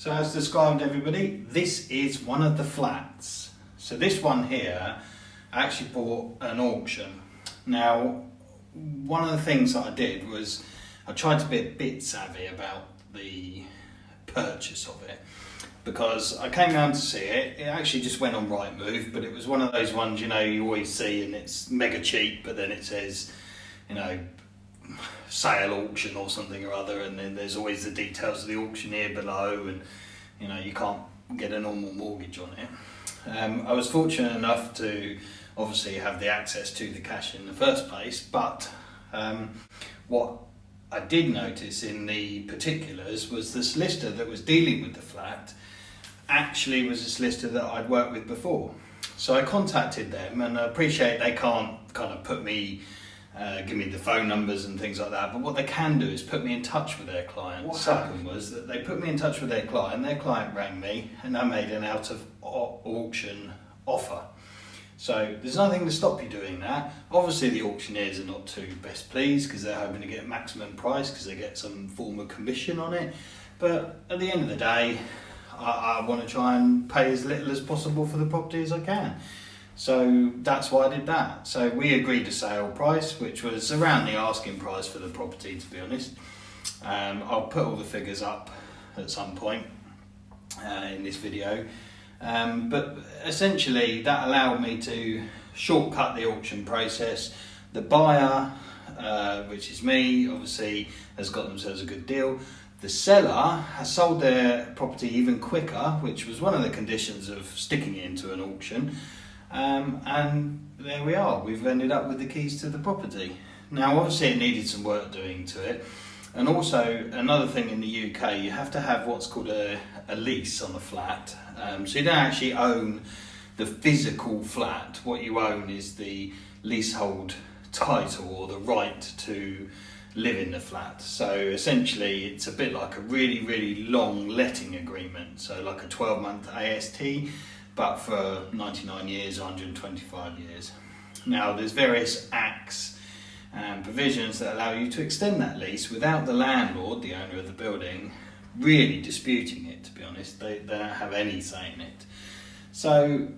So as described everybody, this is one of the flats. So this one here, I actually bought an auction. Now, one of the things that I did was I tried to be a bit savvy about the purchase of it, because I came round to see it. It actually just went on Rightmove, but it was one of those ones, you know, you always see and it's mega cheap, but then it says, you know, sale auction or something or other, and then there's always the details of the auctioneer below, and you know, you can't get a normal mortgage on it. I was fortunate enough to obviously have the access to the cash in the first place, but what I did notice in the particulars was the solicitor that was dealing with the flat actually was a solicitor that I'd worked with before. So I contacted them, and I appreciate they can't kind of put me, give me the phone numbers and things like that, but what they can do is put me in touch with their client. What happened was that they put me in touch with their client rang me, and I made an out of auction offer. So there's nothing to stop you doing that. Obviously the auctioneers are not too best pleased because they're hoping to get maximum price because they get some form of commission on it. But at the end of the day, I want to try and pay as little as possible for the property as I can. So that's why I did that. So we agreed a sale price, which was around the asking price for the property, to be honest. I'll put all the figures up at some point in this video. But essentially that allowed me to shortcut the auction process. The buyer, which is me, obviously has got themselves a good deal. The seller has sold their property even quicker, which was one of the conditions of sticking it into an auction. And there we are, we've ended up with the keys to the property. Now obviously it needed some work doing to it. And also another thing in the UK, you have to have what's called a lease on the flat. So you don't actually own the physical flat. What you own is the leasehold title or the right to live in the flat. So essentially it's a bit like a really, really long letting agreement. So like a 12-month AST, but for 99 years, 125 years. Now there's various acts and provisions that allow you to extend that lease without the landlord, the owner of the building, really disputing it, to be honest. They don't have any say in it. So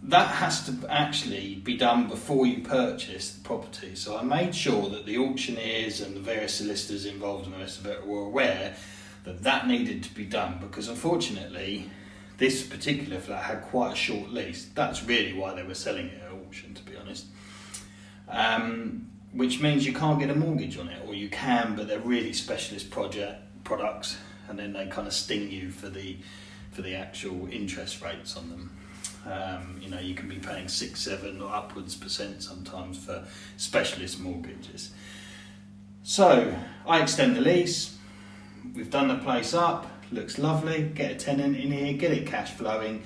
that has to actually be done before you purchase the property. So I made sure that the auctioneers and the various solicitors involved in the rest of it were aware that that needed to be done, because unfortunately this particular flat had quite a short lease. That's really why they were selling it at auction, to be honest. Which means you can't get a mortgage on it, or you can, but they're really specialist products, and then they kind of sting you for the actual interest rates on them. You know, you can be paying 6, 7 or upwards % sometimes for specialist mortgages. So I extend the lease, we've done the place up, looks lovely, get a tenant in here, get it cash flowing.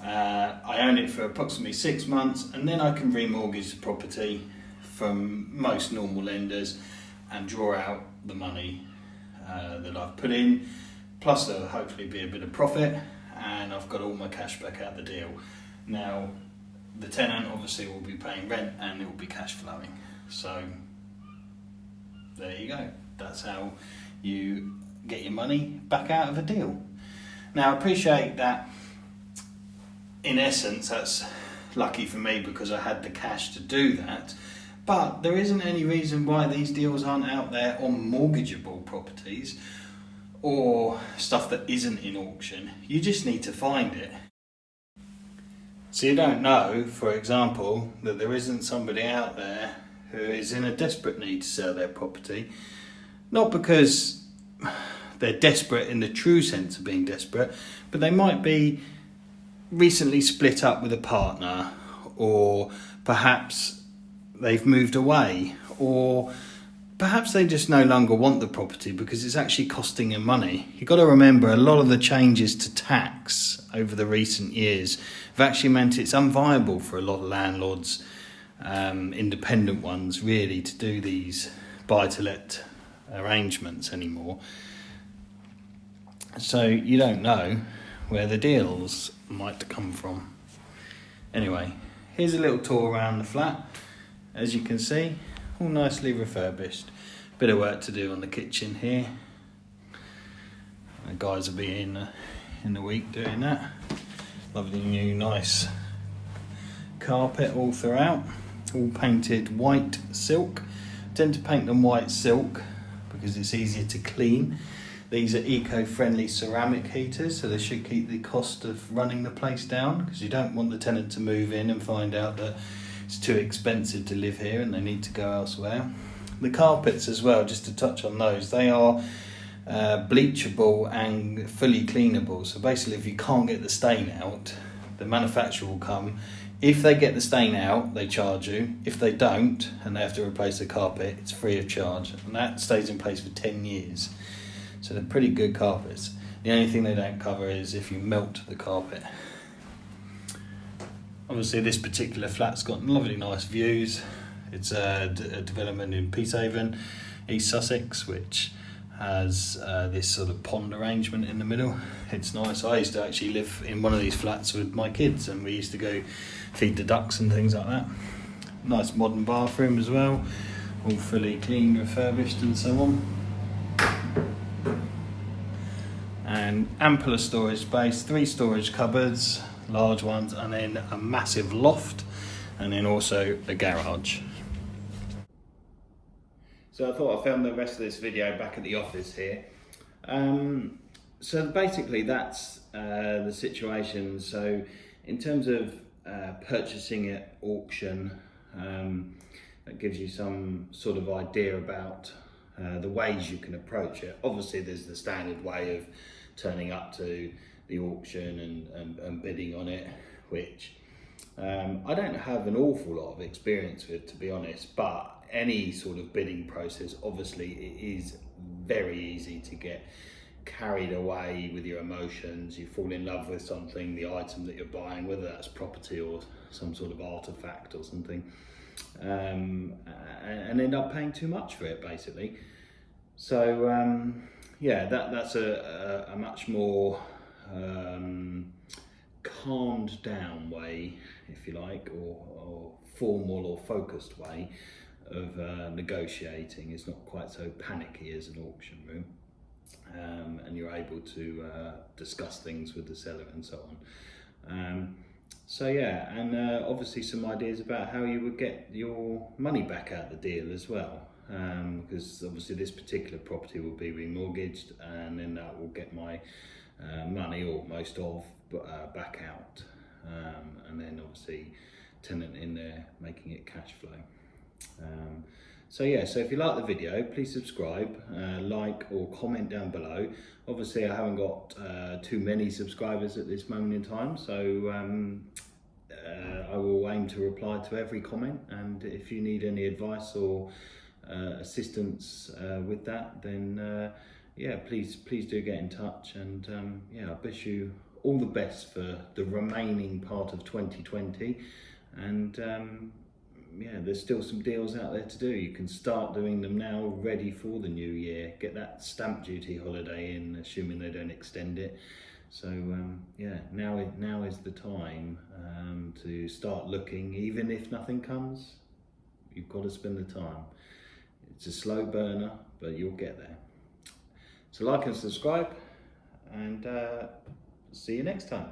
I own it for approximately 6 months, and then I can remortgage the property from most normal lenders and draw out the money that I've put in, plus there'll hopefully be a bit of profit, and I've got all my cash back out the deal. Now the tenant obviously will be paying rent and it will be cash flowing. So there you go, that's how you get your money back out of a deal. Now I appreciate that in essence that's lucky for me because I had the cash to do that, but there isn't any reason why these deals aren't out there on mortgageable properties or stuff that isn't in auction. You just need to find it. So you don't know, for example, that there isn't somebody out there who is in a desperate need to sell their property, not because they're desperate in the true sense of being desperate, but they might be recently split up with a partner, or perhaps they've moved away, or perhaps they just no longer want the property because it's actually costing them money. You've got to remember a lot of the changes to tax over the recent years have actually meant it's unviable for a lot of landlords, independent ones really, to do these buy-to-let arrangements anymore. So you don't know where the deals might come from. Anyway, here's a little tour around the flat. As you can see, all nicely refurbished. Bit of work to do on the kitchen here. The guys will be in the week doing that. Lovely new nice carpet all throughout, all painted white silk. I tend to paint them white silk because it's easier to clean. These are eco-friendly ceramic heaters, so they should keep the cost of running the place down, because you don't want the tenant to move in and find out that it's too expensive to live here and they need to go elsewhere. The carpets as well, just to touch on those, they are bleachable and fully cleanable. So basically, if you can't get the stain out, the manufacturer will come. If they get the stain out, they charge you. If they don't and they have to replace the carpet, it's free of charge, and that stays in place for 10 years. So they're pretty good carpets. The only thing they don't cover is if you melt the carpet. Obviously this particular flat's got lovely nice views. It's a development in Peacehaven, East Sussex, which has this sort of pond arrangement in the middle. It's nice. I used to actually live in one of these flats with my kids, and we used to go feed the ducks and things like that. Nice modern bathroom as well, all fully cleaned, refurbished and so on. And ample storage space, 3 storage cupboards, large ones, and then a massive loft, and then also a garage. So I thought I'd film the rest of this video back at the office here. So basically that's the situation. So in terms of purchasing at auction, that gives you some sort of idea about the ways you can approach it. Obviously there's the standard way of turning up to the auction and bidding on it, which I don't have an awful lot of experience with, to be honest, but any sort of bidding process, obviously it is very easy to get carried away with your emotions. You fall in love with something, the item that you're buying, whether that's property or some sort of artifact or something, and end up paying too much for it basically. So yeah, that's a much more calmed down way, if you like, or formal or focused way of negotiating. It's not quite so panicky as an auction room, and you're able to discuss things with the seller and so on. So yeah, and obviously some ideas about how you would get your money back out the deal as well, because obviously this particular property will be remortgaged, and then that will get my money, or most of, back out, and then obviously tenant in there making it cash flow. So yeah, so if you like the video, please subscribe, like or comment down below. Obviously I haven't got too many subscribers at this moment in time, so I will aim to reply to every comment, and if you need any advice or assistance with that, then yeah, please do get in touch, and yeah, I wish you all the best for the remaining part of 2020, and yeah, there's still some deals out there to do. You can start doing them now, ready for the new year. Get that stamp duty holiday in, assuming they don't extend it. So yeah, now is the time to start looking. Even if nothing comes, you've got to spend the time. It's a slow burner, but you'll get there. So like and subscribe, and see you next time.